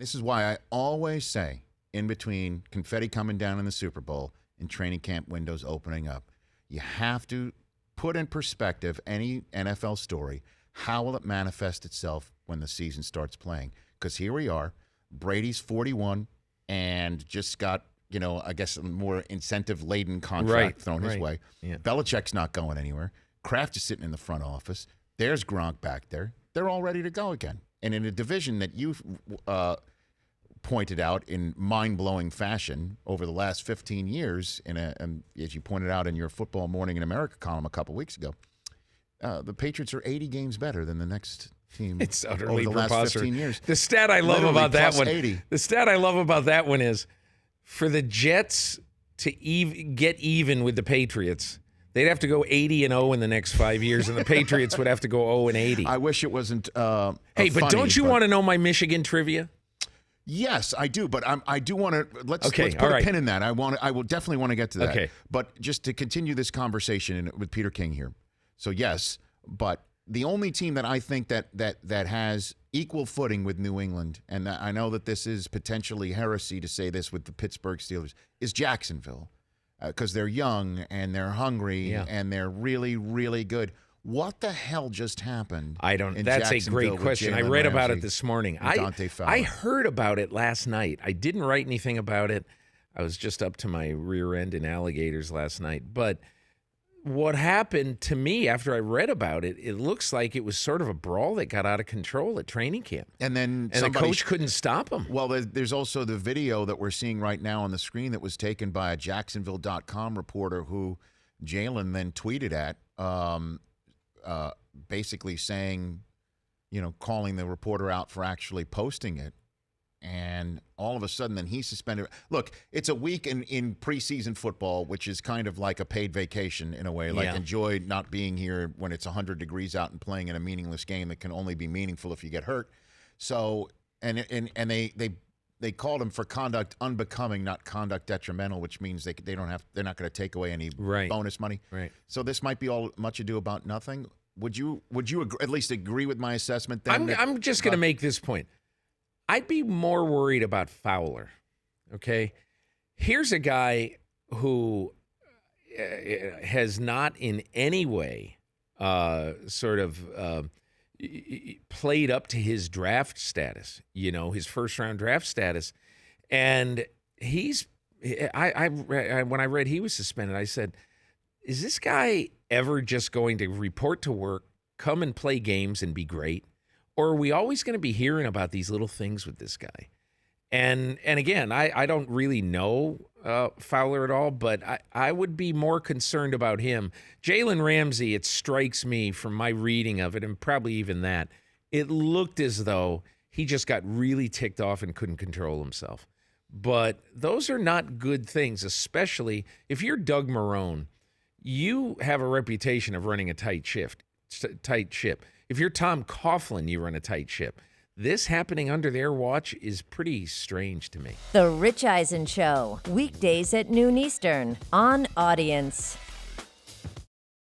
This is why I always say, in between confetti coming down in the Super Bowl and training camp windows opening up, you have to put in perspective any NFL story. How will it manifest itself when the season starts playing? Because here we are, Brady's 41 and just got, I guess a more incentive-laden contract thrown his way. Yeah. Belichick's not going anywhere. Kraft is sitting in the front office. There's Gronk back there. They're all ready to go again. And in a division that you've pointed out in mind-blowing fashion over the last 15 years, as you pointed out in your Football Morning in America column a couple weeks ago, the Patriots are 80 games better than the next team. It's utterly over the last 15 years. The stat I love about that one. 80. The stat I love about that one is for the Jets to get even with the Patriots, they'd have to go 80-0 in the next 5 years, and the Patriots would have to go 0-80. I wish it wasn't. Hey, but don't you want to know my Michigan trivia? Yes, I do, but I do want to let's put a pin in that. I will definitely want to get to that. Okay. But just to continue this conversation with Peter King here. So yes, but the only team that I think that has equal footing with New England, and I know that this is potentially heresy to say this with the Pittsburgh Steelers, is Jacksonville, because they're young and they're hungry and they're really, really good. What the hell just happened? I don't. That's a great question. I read about it this morning. I heard about it last night. I didn't write anything about it. I was just up to my rear end in alligators last night. But what happened to me after I read about it, it looks like it was sort of a brawl that got out of control at training camp. And the coach couldn't stop him. Well, there's also the video that we're seeing right now on the screen that was taken by a Jacksonville.com reporter who Jalen then tweeted at. Basically saying, calling the reporter out for actually posting it. And all of a sudden, then he's suspended. Look, it's a week in preseason football, which is kind of like a paid vacation in a way. Like, enjoy not being here when it's 100 degrees out and playing in a meaningless game that can only be meaningful if you get hurt. So, and they called him for conduct unbecoming, not conduct detrimental, which means they're not going to take away any bonus money. Right. So this might be all much ado about nothing. Would you at least agree with my assessment then? I'm just going to make this point. I'd be more worried about Fowler, okay? Here's a guy who has not in any way played up to his draft status, his first-round draft status. And when I read he was suspended, I said, is this guy ever just going to report to work, come and play games and be great? Or are we always going to be hearing about these little things with this guy? And again, I don't really know Fowler at all, but I would be more concerned about him. Jalen Ramsey, it strikes me from my reading of it, and probably even that, it looked as though he just got really ticked off and couldn't control himself. But those are not good things, especially if you're Doug Marrone. You have a reputation of running a tight ship. If you're Tom Coughlin, you run a tight ship. This happening under their watch is pretty strange to me. The Rich Eisen Show, weekdays at noon Eastern on Audience.